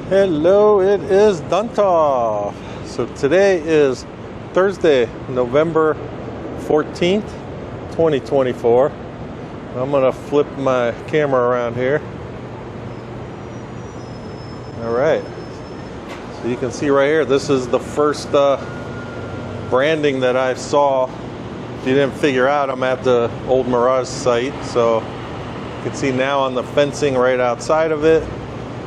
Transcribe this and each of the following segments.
Hello, it is duntov. So today is Thursday, November 14th, 2024. I'm going to flip my camera around here. All right. So you can see right here, this is the first branding that I saw. If you didn't figure out, I'm at the old Mirage site. So you can see now on the fencing right outside of it,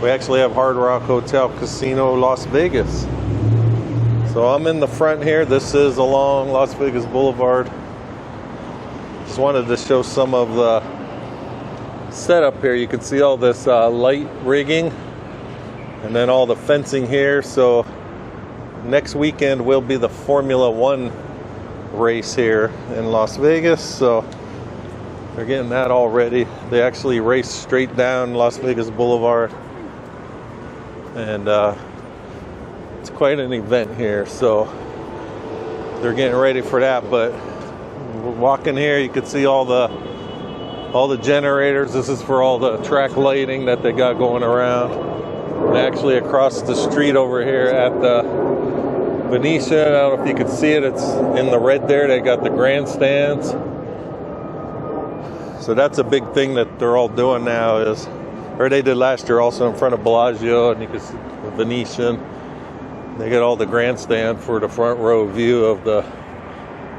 we actually have Hard Rock Hotel Casino Las Vegas. So I'm in the front here. This is along Las Vegas Boulevard. Just wanted to show some of the setup here. You can see all this light rigging and then all the fencing here. So next weekend will be the Formula One race here in Las Vegas. So they're getting that all ready. They actually race straight down Las Vegas Boulevard. And it's quite an event here, so they're getting ready for that. But we're walking here, you can see all the generators. This is for all the track lighting that they got going around. And actually across the street over here at the Venetian, I don't know if you can see it, it's in the red there, they got the grandstands. So that's a big thing that they're all doing now, is or they did last year also in front of Bellagio, and you can see the Venetian. They got all the grandstand for the front row view of the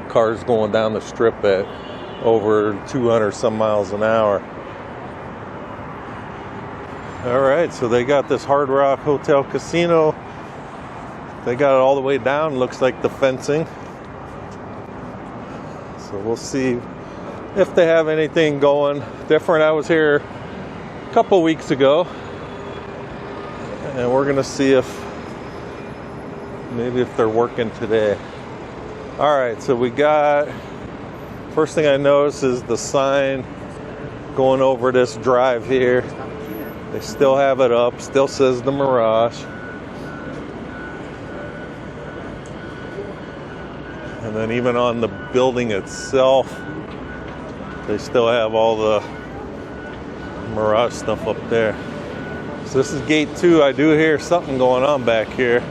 cars going down the strip at over 200 some miles an hour. All right, so they got this Hard Rock Hotel Casino. They got it all the way down, looks like the fencing. So we'll see if they have anything going different. I was here couple weeks ago, and we're gonna see if they're working today. All right, so we got, first thing I noticed is the sign going over this drive here. They still have it up, still says the Mirage. And then even on the building itself, they still have all the Mirage stuff up there. So this is gate 2. I do hear something going on back here.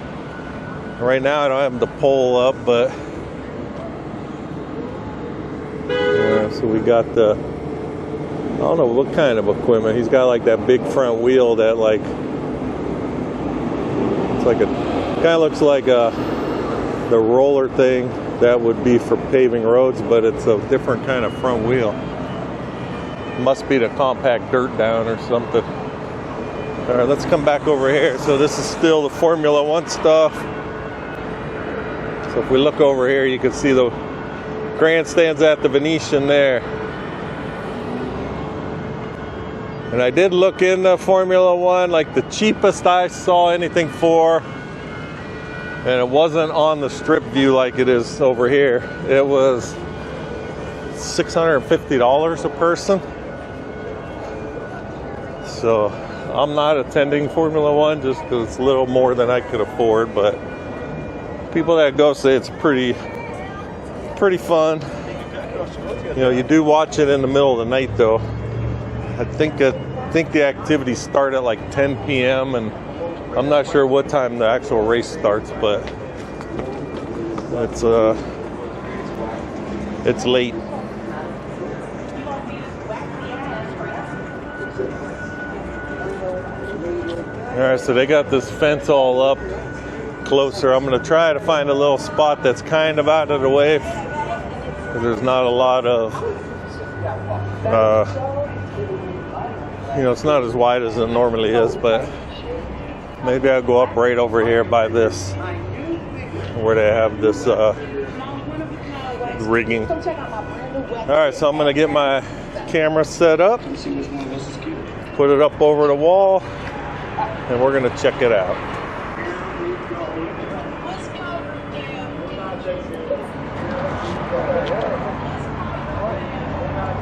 Right now I don't have the pole up, but yeah, so we got the, I don't know what kind of equipment. He's got like that big front wheel that like, it's like a, kind of looks like the roller thing that would be for paving roads, but it's a different kind of front wheel. Must be to compact dirt down or something. All right, let's come back over here. So this is still the Formula One stuff. So if we look over here, you can see the grandstands at the Venetian there. And I did look into Formula One, like the cheapest I saw anything for, and it wasn't on the strip view like it is over here. It was $650 a person. So I'm not attending Formula One just because it's a little more than I could afford, but people that go say it's pretty fun. You know, you do watch it in the middle of the night though. I think the activities start at like 10 p.m. and I'm not sure what time the actual race starts, but it's late. All right, so they got this fence all up closer. I'm going to try to find a little spot that's kind of out of the way. There's not a lot of, you know, it's not as wide as it normally is, but maybe I'll go up right over here by this, where they have this rigging. All right, so I'm going to get my camera set up, put it up over the wall, and we're going to check it out.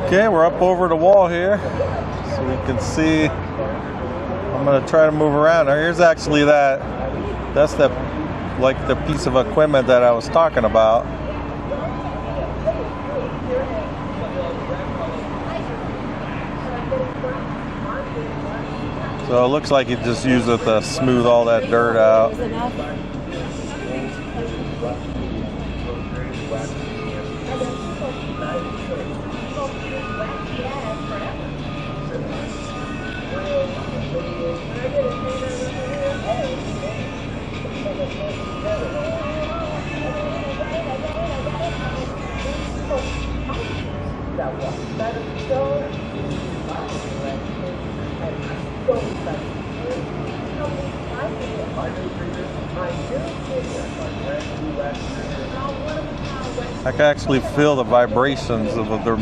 Okay, we're up over the wall here, so we can see. I'm going to try to move around. Now, here's actually that's the piece of equipment that I was talking about. So it looks like you just use it to smooth all that dirt out. I can actually feel the vibrations of the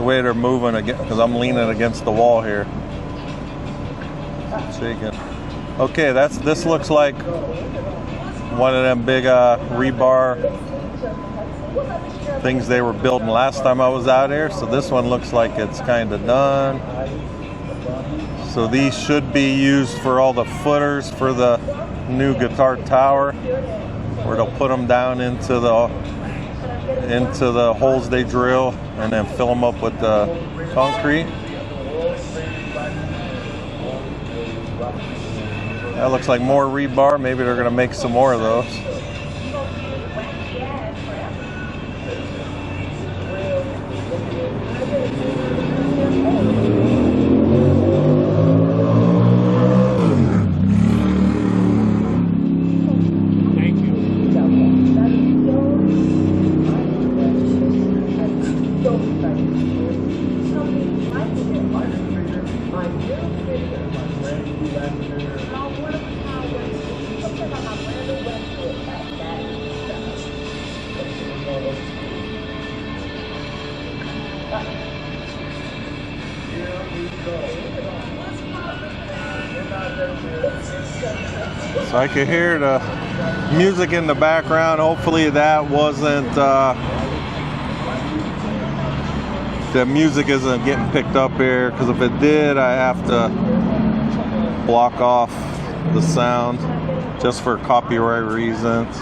way they're moving again, because I'm leaning against the wall here. It's shaking. Okay, this looks like one of them big rebar things they were building last time I was out here. So this one looks like it's kind of done. So these should be used for all the footers for the new guitar tower, where they'll put them down into the holes they drill and then fill them up with the concrete. That looks like more rebar. Maybe they're going to make some more of those. So I could hear the music in the background. Hopefully that wasn't, the music isn't getting picked up here, because if it did, I have to block off the sound just for copyright reasons.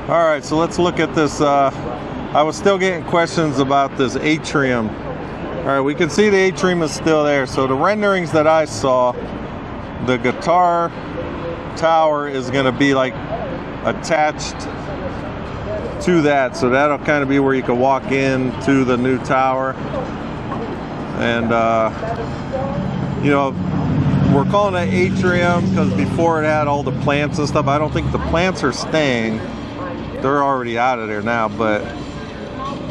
All right, so let's look at this. I was still getting questions about this atrium. All right, we can see the atrium is still there. So the renderings that I saw, the guitar tower is going to be like attached to that. So that'll kind of be where you can walk into the new tower. And, you know, we're calling it atrium because before it had all the plants and stuff. I don't think the plants are staying. They're already out of there now, but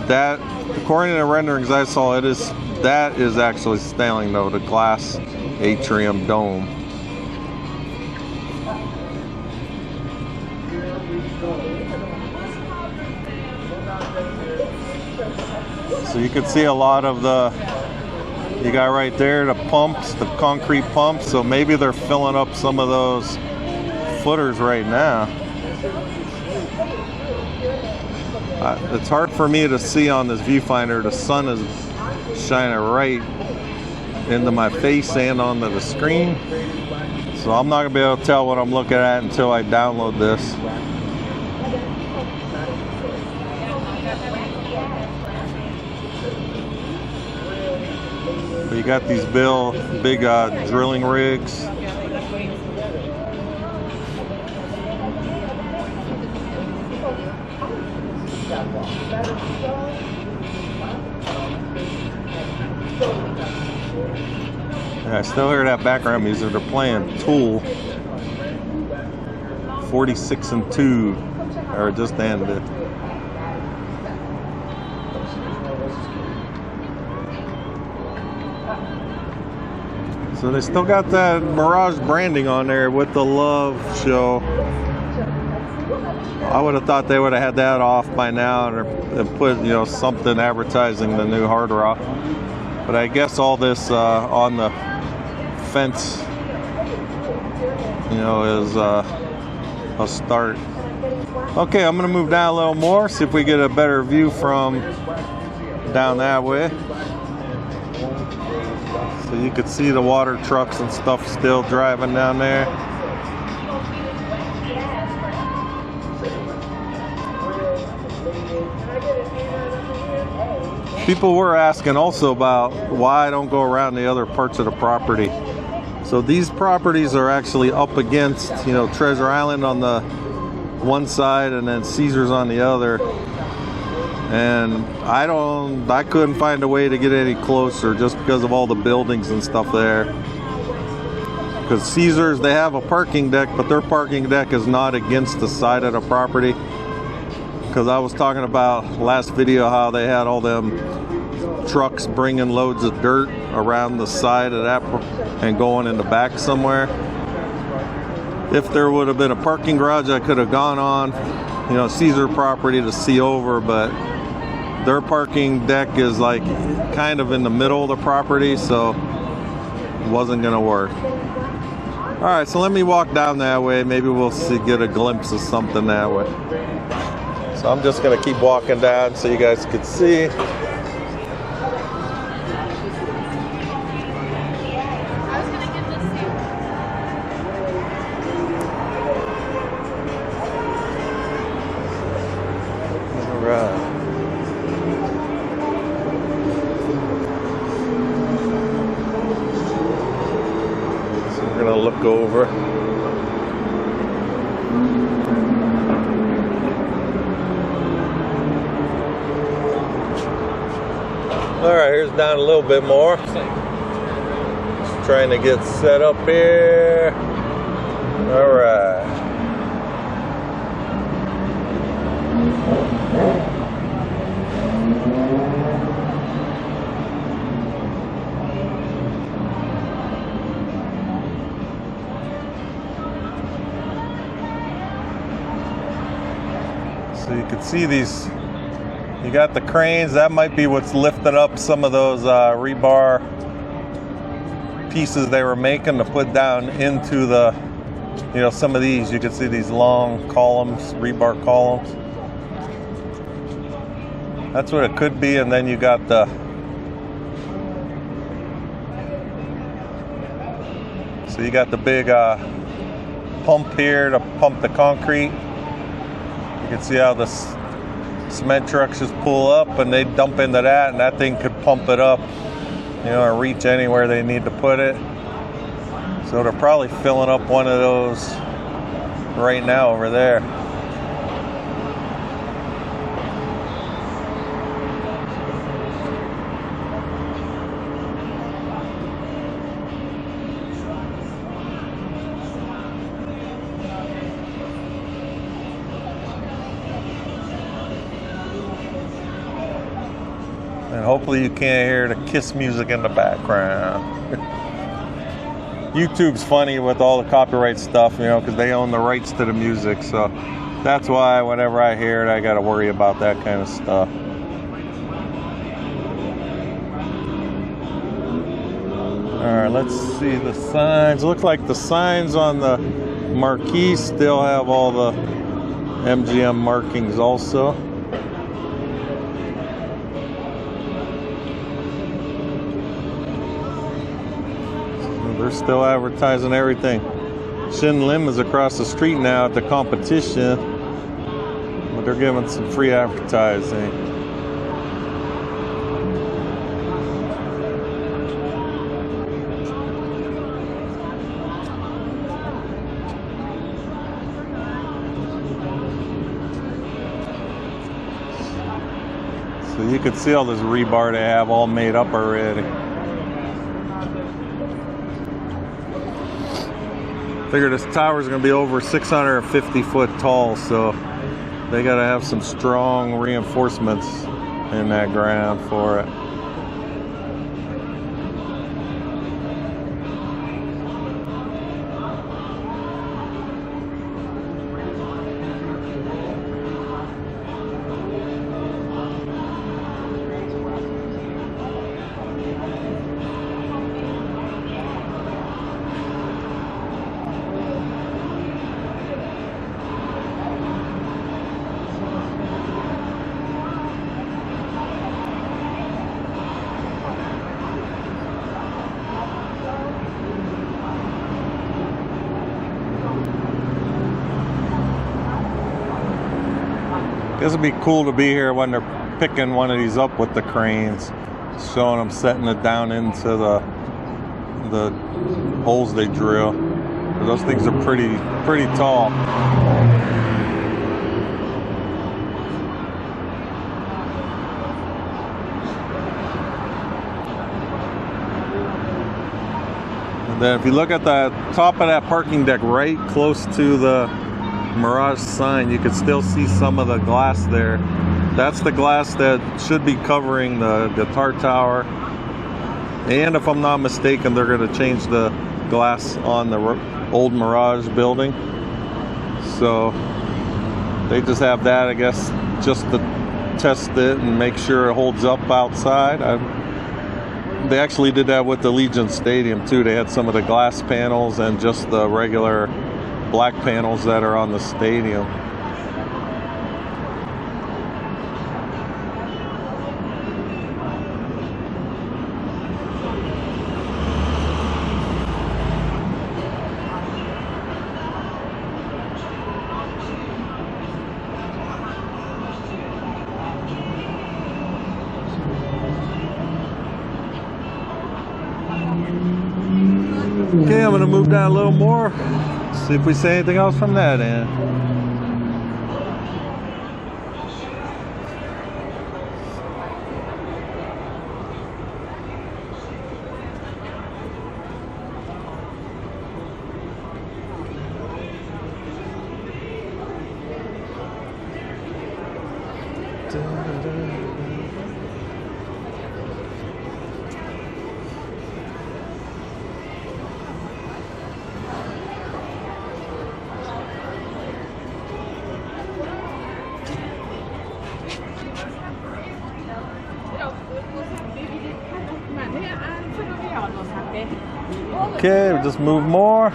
that, according to the renderings I saw, that is actually staying though, the glass atrium dome. So you can see a lot of you got right there the pumps, the concrete pumps. So maybe they're filling up some of those footers right now. It's hard for me to see on this viewfinder. The sun is shining right into my face and onto the screen. So I'm not going to be able to tell what I'm looking at until I download this. But you got these big drilling rigs. Yeah, I still hear that background music. They're playing Tool 46 and 2, or it just ended. So they still got that Mirage branding on there with the love show. I would have thought they would have had that off by now and put, you know, something advertising the new Hard Rock. But I guess all this on the fence, you know, is a start. Okay, I'm gonna move down a little more, see if we get a better view from down that way. So you could see the water trucks and stuff still driving down there. People were asking also about why I don't go around the other parts of the property. So these properties are actually up against, you know, Treasure Island on the one side and then Caesars on the other. And I couldn't find a way to get any closer just because of all the buildings and stuff there. Because Caesars, they have a parking deck, but their parking deck is not against the side of the property. Because I was talking about last video how they had all them trucks bringing loads of dirt around the side of that and going in the back somewhere. If there would have been a parking garage, I could have gone on, you know, Caesar property to see over, but their parking deck is like kind of in the middle of the property, so it wasn't gonna work. All right, so let me walk down that way. Maybe we'll get a glimpse of something that way. So I'm just gonna keep walking down so you guys can see. All right. So we're gonna look over. All right, here's down a little bit more. Just trying to get set up here. All right. So you can see these. You got the cranes, that might be what's lifted up some of those rebar pieces they were making to put down into the, you know, some of these. You can see these long columns, rebar columns. That's what it could be, and then you got the, so you got the big pump here to pump the concrete. You can see how this cement trucks just pull up and they dump into that, and that thing could pump it up, you know, and reach anywhere they need to put it. So they're probably filling up one of those right now over there. And hopefully you can't hear the Kiss music in the background. YouTube's funny with all the copyright stuff, you know, because they own the rights to the music. So that's why whenever I hear it, I got to worry about that kind of stuff. All right, let's see the signs. Looks like the signs on the marquee still have all the MGM markings also. They're still advertising everything. Shin Lim is across the street now at the competition, but they're giving some free advertising. So you can see all this rebar they have all made up already. Figure this tower is going to be over 650 foot tall, so they got to have some strong reinforcements in that ground for it. This would be cool to be here when they're picking one of these up with the cranes, showing them setting it down into the holes they drill. Those things are pretty tall. Then if you look at the top of that parking deck right close to the Mirage sign, you can still see some of the glass there. That's the glass that should be covering the guitar tower. And if I'm not mistaken, they're going to change the glass on the old Mirage building. So they just have that, I guess, just to test it and make sure it holds up outside. They actually did that with the Legion Stadium too. They had some of the glass panels and just the regular black panels that are on the stadium. Okay, I'm going to move down a little more, see if we see anything else from that end. Okay, we'll just move more.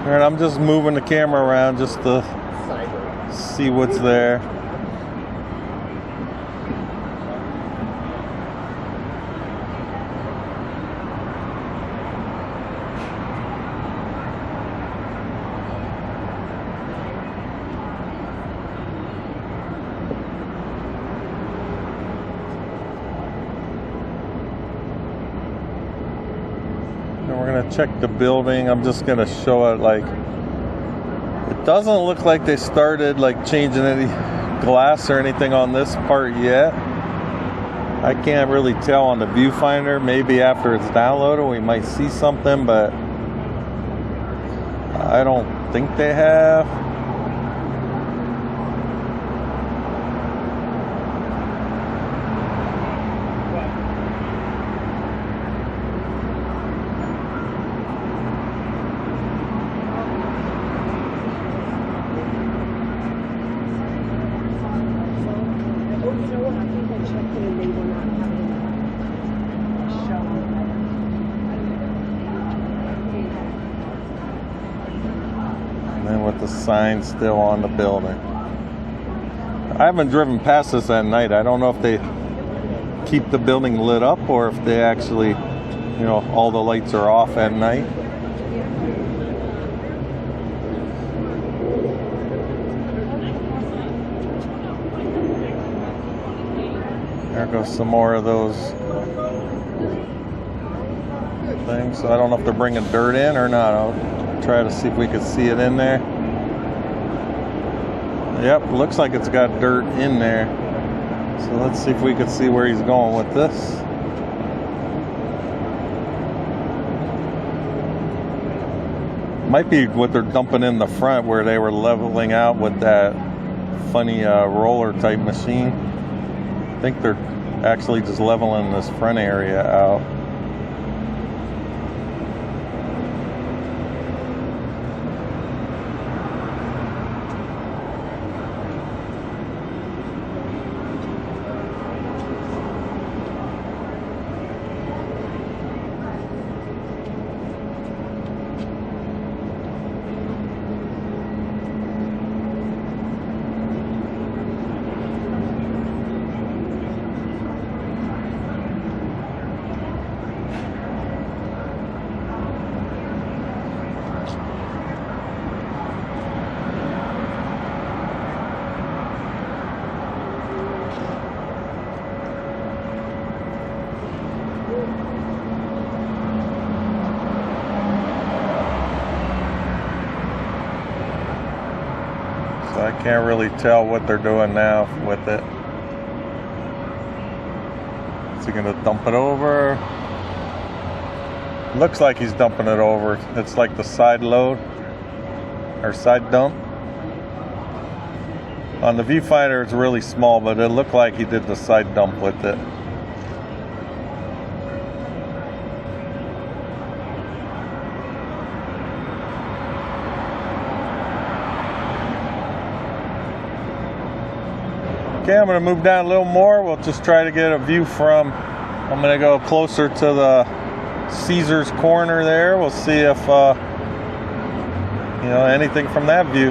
All right, I'm just moving the camera around just to see what's there. And we're gonna check the building. I'm just gonna show it. Like, it doesn't look like they started like changing any glass or anything on this part yet. I can't really tell on the viewfinder. Maybe after it's downloaded we might see something, but I don't think they have. And with the sign still on the building. I haven't driven past this at night. I don't know if they keep the building lit up or if they actually, you know, all the lights are off at night. There goes some more of those things. So I don't know if they're bringing dirt in or not. I'll try to see if we can see it in there. Yep, looks like it's got dirt in there. So let's see if we can see where he's going with this. Might be what they're dumping in the front where they were leveling out with that funny roller type machine. I think they're actually just leveling this front area out. I can't really tell what they're doing now with it. Is he gonna dump it over? Looks like he's dumping it over. It's like the side load or side dump. On the viewfinder it's really small, but it looked like he did the side dump with it. Okay, I'm going to move down a little more. We'll just try to get a view from, I'm going to go closer to the Caesar's corner there. We'll see if, anything from that view.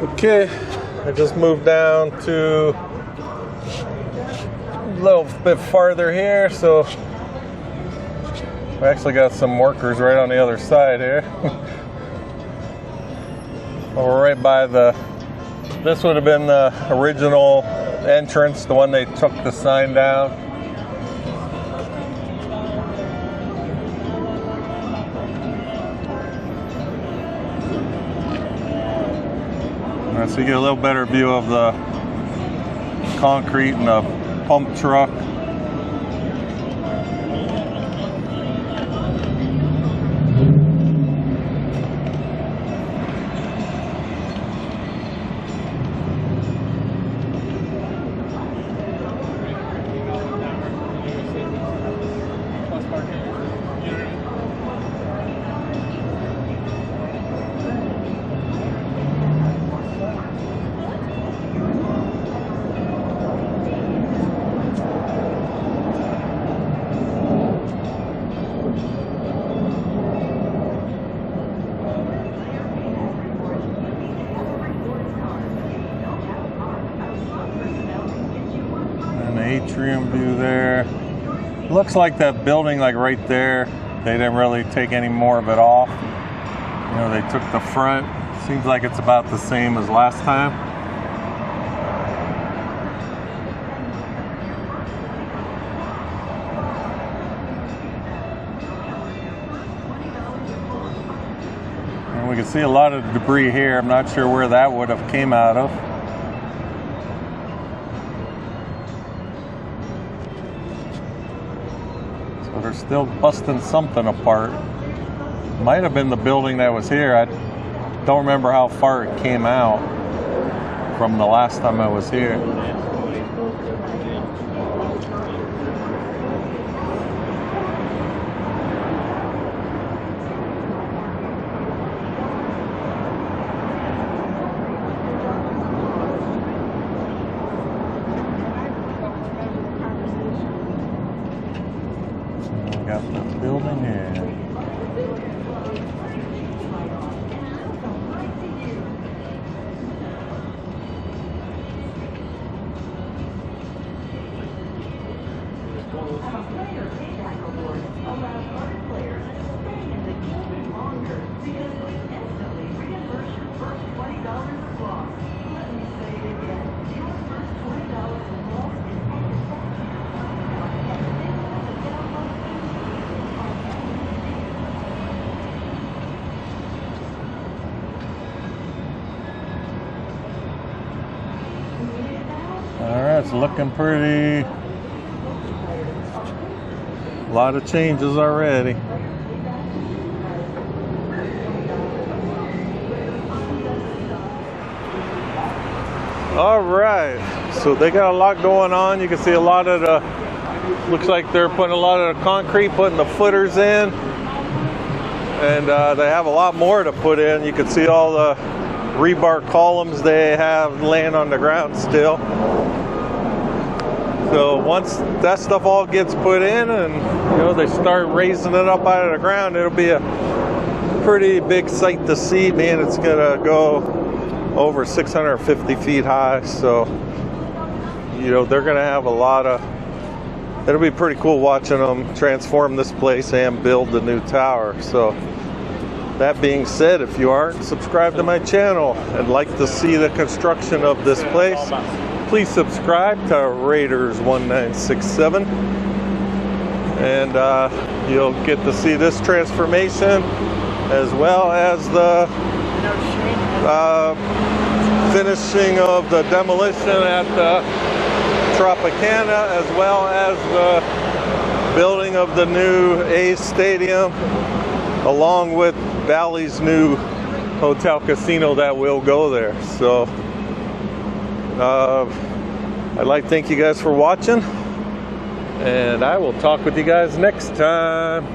Okay, I just moved down to a little bit farther here, so we actually got some workers right on the other side here. We're right by this would have been the original entrance, the one they took the sign down. So you get a little better view of the concrete and the pump truck. Atrium view there. Looks like that building, like right there, they didn't really take any more of it off. You know, they took the front. Seems like it's about the same as last time. And we can see a lot of debris here. I'm not sure where that would have came out of. They're still busting something apart. Might have been the building that was here. I don't remember how far it came out from the last time I was here. We got the building here. Alright, it's looking pretty. A lot of changes already. Alright, so they got a lot going on. You can see a lot of the, looks like they're putting a lot of the concrete, putting the footers in. And they have a lot more to put in. You can see all the rebar columns they have laying on the ground still. So once that stuff all gets put in and they start raising it up out of the ground, it'll be a pretty big sight to see. Man, it's gonna go over 650 feet high, so they're gonna have a lot of, it'll be pretty cool watching them transform this place and build the new tower. So that being said, if you aren't subscribed to my channel and like to see the construction of this place, please subscribe to Raiders 1967, and you'll get to see this transformation as well as the finishing of the demolition at the Tropicana, as well as the building of the new A's Stadium, along with Bally's new hotel casino that will go there. So I'd like to thank you guys for watching, and I will talk with you guys next time.